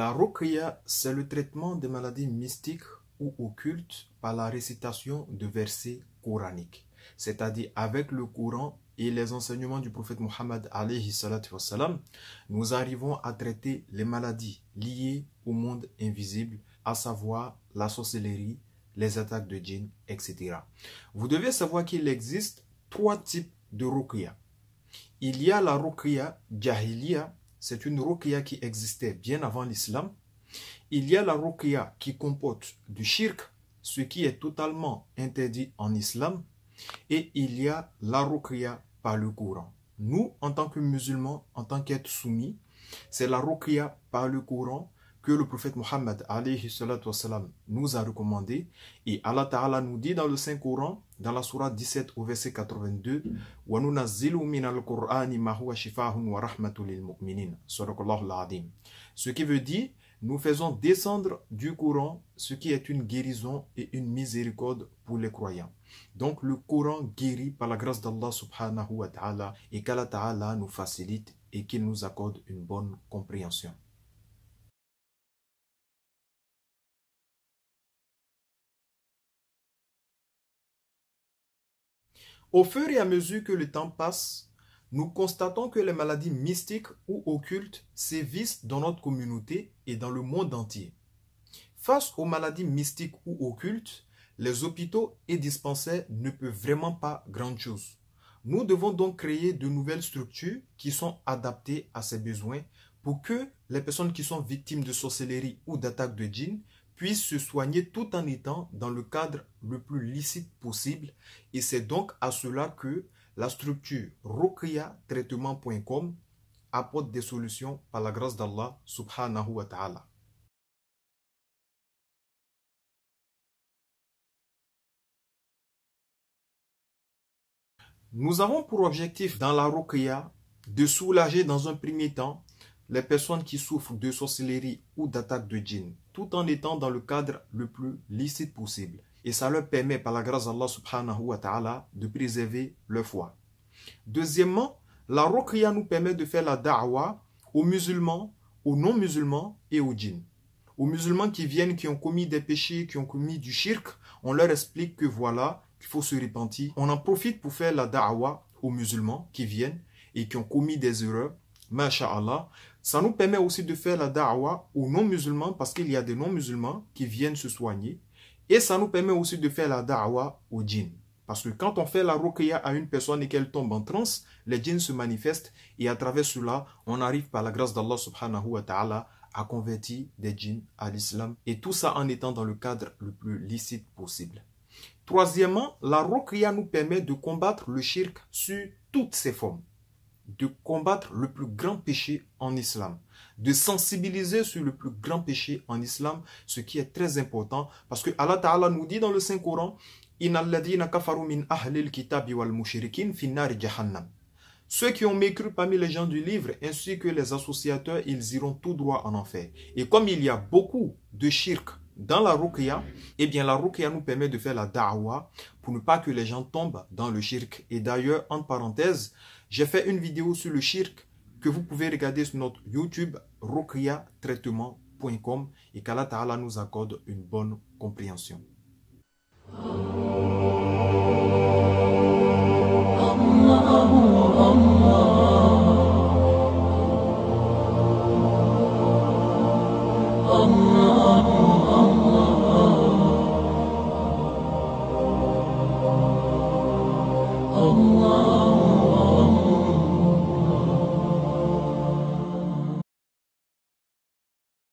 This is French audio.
La ruqya, c'est le traitement des maladies mystiques ou occultes par la récitation de versets coraniques, c'est-à-dire avec le Coran et les enseignements du prophète Mohammed alayhi salatu wassalam, nous arrivons à traiter les maladies liées au monde invisible, à savoir la sorcellerie, les attaques de djinns, etc. Vous devez savoir qu'il existe 3 types de ruqya. Il y a la ruqya jahiliya, c'est une ruqya qui existait bien avant l'islam. Il y a la ruqya qui comporte du shirk, ce qui est totalement interdit en islam. Et il y a la ruqya par le Coran. Nous, en tant que musulmans, en tant qu'êtres soumis, c'est la ruqya par le Coran que le prophète Mohammed alayhi salatu wassalam nous a recommandé. Et Allah Ta'ala nous dit dans le Saint-Coran, dans la sourate 17 au verset 82, وَنُنَزِّلُ مِنَ الْقُرْآنِ مَا هُوَ شِفَاءٌ وَرَحْمَةٌ لِلْمُؤْمِنِينَ. Sadaqallahu al-Azim. Ce qui veut dire, nous faisons descendre du Coran ce qui est une guérison et une miséricorde pour les croyants. Donc le Coran guérit par la grâce d'Allah subhanahu wa ta'ala et qu'Allah Ta'ala nous facilite et qu'il nous accorde une bonne compréhension. Au fur et à mesure que le temps passe, nous constatons que les maladies mystiques ou occultes sévissent dans notre communauté et dans le monde entier. Face aux maladies mystiques ou occultes, les hôpitaux et dispensaires ne peuvent vraiment pas grand-chose. Nous devons donc créer de nouvelles structures qui sont adaptées à ces besoins pour que les personnes qui sont victimes de sorcellerie ou d'attaques de djinns puissent se soigner tout en étant dans le cadre le plus licite possible. Et c'est donc à cela que la structure ruqyatraitement.com apporte des solutions par la grâce d'Allah subhanahu wa ta'ala. Nous avons pour objectif dans la ruqya de soulager dans un premier temps les personnes qui souffrent de sorcellerie ou d'attaques de djinns, tout en étant dans le cadre le plus licite possible. Et ça leur permet, par la grâce d'Allah subhanahu wa ta'ala, de préserver leur foi. Deuxièmement, la ruqya nous permet de faire la da'wa aux musulmans, aux non-musulmans et aux djinns. Aux musulmans qui viennent, qui ont commis des péchés, qui ont commis du shirk, on leur explique que voilà, qu'il faut se repentir. On en profite pour faire la da'wa aux musulmans qui viennent et qui ont commis des erreurs. Masha'Allah. Ça nous permet aussi de faire la da'wa aux non-musulmans parce qu'il y a des non-musulmans qui viennent se soigner. Et ça nous permet aussi de faire la da'wa aux djinns. Parce que quand on fait la ruqya à une personne et qu'elle tombe en transe, les djinns se manifestent et à travers cela, on arrive par la grâce d'Allah subhanahu wa ta'ala à convertir des djinns à l'islam. Et tout ça en étant dans le cadre le plus licite possible. Troisièmement, la ruqya nous permet de combattre le shirk sur toutes ses formes, de combattre le plus grand péché en islam, de sensibiliser sur le plus grand péché en islam, ce qui est très important parce que Allah Ta'ala nous dit dans le Saint-Coran, Innalladhina kafaru min ahlil kitabi wal mushrikin fin nari jahannam. Ceux qui ont mécru parmi les gens du livre ainsi que les associateurs, ils iront tout droit en enfer. Et comme il y a beaucoup de shirk dans la ruqya, eh bien la ruqya nous permet de faire la da'wa pour ne pas que les gens tombent dans le shirk. Et d'ailleurs, entre parenthèses, j'ai fait une vidéo sur le shirk que vous pouvez regarder sur notre YouTube ruqyatraitement.com et qu'Allah Ta'ala nous accorde une bonne compréhension. Allah